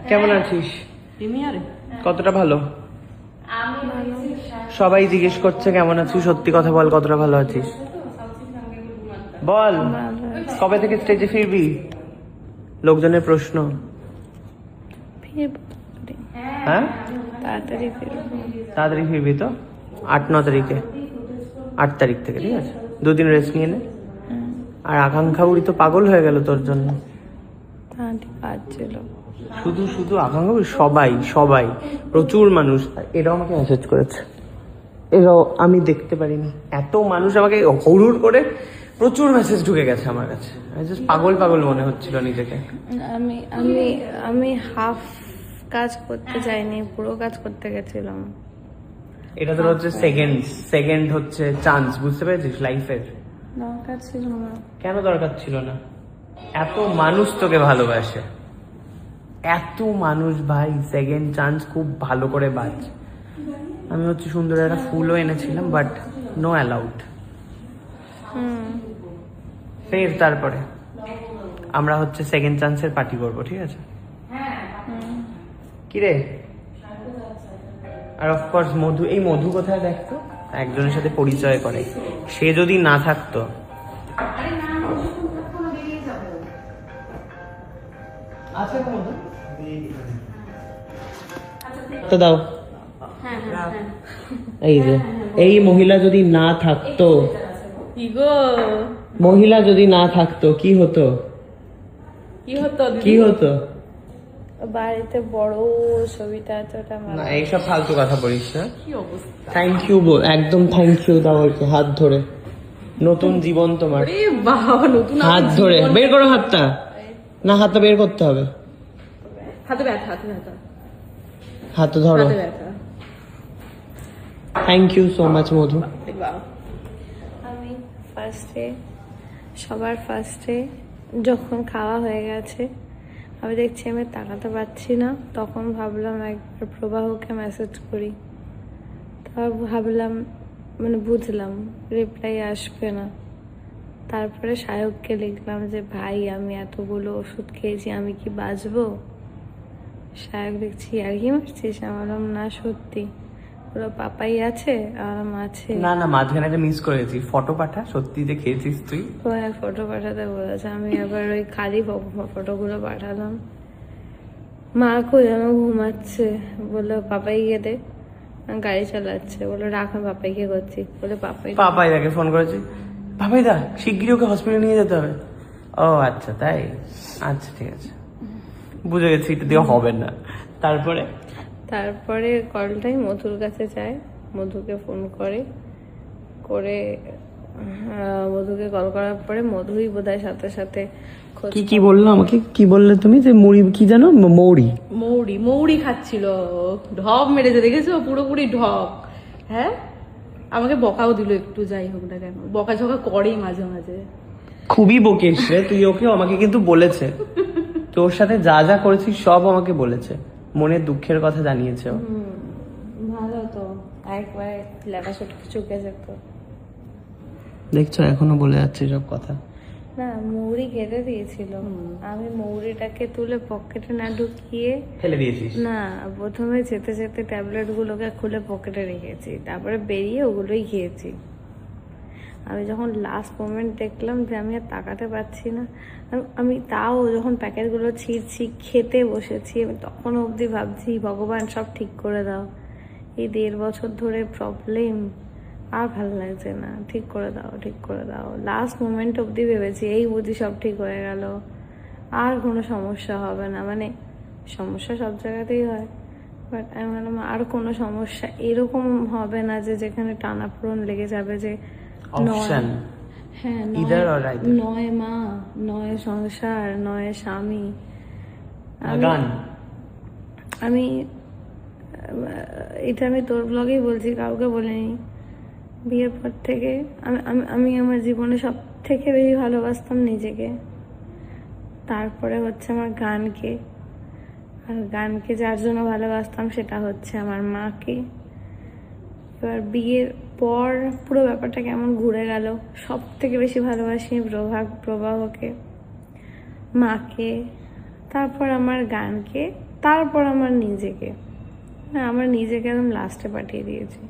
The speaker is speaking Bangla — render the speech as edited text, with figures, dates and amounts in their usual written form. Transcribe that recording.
কেমন আছিস? প্রিমিয়ারে কতটা ভালো? সবাই জিজ্ঞেস করছে কেমন আছিস, সত্যি কথা বল, কতটা ভালো আছিস বল। কবে থেকে স্টেজে ফিরবি? লোকজনের প্রশ্ন। হ্যাঁ, তাড়াতাড়ি ফিরবি তো? 8-9 তারিখে, 8 তারিখ থেকে, ঠিক আছে? 2 দিন রেস্ট নিয়ে নে। আর আকাঙ্ক্ষা বুড়ি তো পাগল হয়ে গেল তোর জন্য। শুধু শুধু আকাঙ্ক্ষা বুড়ি, সবাই সবাই প্রচুর মানুষ, এরাও আমাকে মেসেজ করেছে, এরাও, আমি দেখতে পারিনি, এত মানুষ আমাকে হুড় করে প্রচুর মেসেজ ঢুকে গেছে আমার কাছে। পাগল পাগল মনে হচ্ছিল নিজেকে। আমি আমি আমি হাফ কাজ করতে যাইনি, পুরো কাজ করতে গেছিলাম। এটা তোর হচ্ছে সেকেন্ড হচ্ছে চান্স, বুঝতে পেরেছিস লাইফের। দরকার ছিল না। কেন দরকার ছিল না? এত মানুষ তোকে ভালোবাসে, এত মানুষ ভাই, সেকেন্ড চান্স খুব ভালো করে বাঁচ। আমি হচ্ছে সুন্দর একটা ফুলও এনেছিলাম, বাট নো অ্যালাউড। ফের তারপরে আমরা হচ্ছে সেকেন্ড চান্সের পার্টি করবো, ঠিক আছে? কিরে? আর অফকোর্স মধু, এই মধু কোথায় দেখতো, একজনের সাথে পরিচয় করে, সে যদি না থাকতো। তো দাও, এই যে এই মহিলা যদি না থাকতো, মহিলা যদি না থাকতো কি হতো? কি হতো? বাড়িতে বড় ছবিটা এতটা না, এইসব ফালতু কথা বলিস না। থ্যাংক ইউ বল, একদম থ্যাংক ইউ দাও ওকে, হাত ধরে। নতুন জীবন তোমার। হাত ধরে বের করো হাতটা। না, হাতটা বের করতে হবে। হাতে ব্যথা, হাতে ব্যথা, হাত ধরো। হাতে ব্যথা। থ্যাংক ইউ সো মাচ মধু। আমি সবার ফার্স্টে যখন খাওয়া হয়ে গেছে, আমি দেখছি আমি তাকাতে পারছি না, তখন ভাবলাম একবার প্রবাহকে মেসেজ করি। তারপর ভাবলাম, মানে বুঝলাম রিপ্লাই আসবে না। তারপরে সায়ককে লিখলাম যে ভাই আমি এতগুলো ওষুধ খেয়েছি, আমি কি বাঁচবো? সায়ক দেখছি আর কি মারছিস? আমি বললাম না সত্যি। ওরা পাপাই আছে? আর আছে। না না, মাঝখানে একটা মিস করেছি, ফটো পাঠা, সত্যি যে খেয়েছিস তুই। ও হ্যাঁ, ফটো পাঠাতে বলেছে। আমি আবার ওই খালি ফটোগুলো পাঠালাম। মা কই? আমার ঘুমাচ্ছে, বললো পাপাই গিয়ে দে, গাড়ি চালাচ্ছে, বললো রাখ আমি পাপাইকে করছি, বলে পাপাই দাকে ফোন করেছি, পাপাই দা শিগগিরই ওকে হসপিটালে নিয়ে যেতে হবে। ও আচ্ছা তাই, আচ্ছা ঠিক আছে, বুঝে গেছি, এটা দিয়ে হবে না। তারপরে কলটাই মধুর কাছে যায়, মধুকে ফোন করে মধুকে কল করার পরে মধুই বোধহয় সাথে সাথে কি বললো আমাকে? কি বললে তুমি? যে মুড়ি কি জানো? মৌরি খাচ্ছিল, ঢপ মেরেছে, দেখেছো? পুরোপুরি ঢপ। হ্যাঁ, আমাকে বকাও দিল একটু, যাই হোক না কেন, বকাঝকা করেই মাঝে মাঝে। খুবই বকিস রে তুই ওকে। আমাকে কিন্তু বলেছে তোর সাথে যা যা করেছিস সব আমাকে বলেছে, মনের দুঃখের কথা জানিয়েছে। ভালো তো, একবারে লেখাশোটা চুকে যেত। দেখছো এখনো বলে যাচ্ছে সব কথা। না, মৌরি খেতে দিয়েছিল, আমি মৌরিটাকে তুলে পকেটে না ঢুকিয়ে ফেলে দিয়েছিস? না, প্রথমে যেতে যেতে ট্যাবলেট গুলোকে খুলে পকেটে রেখেছি, তারপরে বেরিয়ে ওগুলোই খেয়েছি। আমি যখন লাস্ট মোমেন্ট দেখলাম যে আমি আর তাকাতে পারছি না, আমি তাও যখন প্যাকেটগুলো ছিঁড়ছি, খেতে বসেছি, আমি তখন অবধি ভাবছি ভগবান সব ঠিক করে দাও, এই 1.5 বছর ধরে প্রবলেম, আর ভালো লাগছে না, ঠিক করে দাও, ঠিক করে দাও। লাস্ট মোমেন্ট অবধি ভেবেছি এই বুদ্ধি সব ঠিক হয়ে গেল, আর কোনো সমস্যা হবে না। মানে সমস্যা সব জায়গাতেই হয়, বাট আমি ভাবলাম আর কোনো সমস্যা এরকম হবে না যে যেখানে টানাপোড়েন লেগে যাবে, যে হ্যাঁ, নয় মা, নয় সংসার, নয় স্বামী। আমি এটা আমি তোর ব্লগেই বলছি, কাউকে বলিনি। বিয়ের পর থেকে আমি আমার জীবনে সব থেকে বেশি ভালোবাসতাম নিজেকে, তারপরে হচ্ছে আমার গানকে, আর গানকে যার জন্য ভালোবাসতাম সেটা হচ্ছে আমার মাকে। এবার বিয়ের পর পুরো ব্যাপারটা কেমন ঘুরে গেল, সব থেকে বেশি ভালোবাসি প্রবাহকে, মাকে, তারপর আমার গানকে, তারপর আমার নিজেকে, হ্যাঁ আমার নিজেকে একদম লাস্টে পাঠিয়ে দিয়েছি।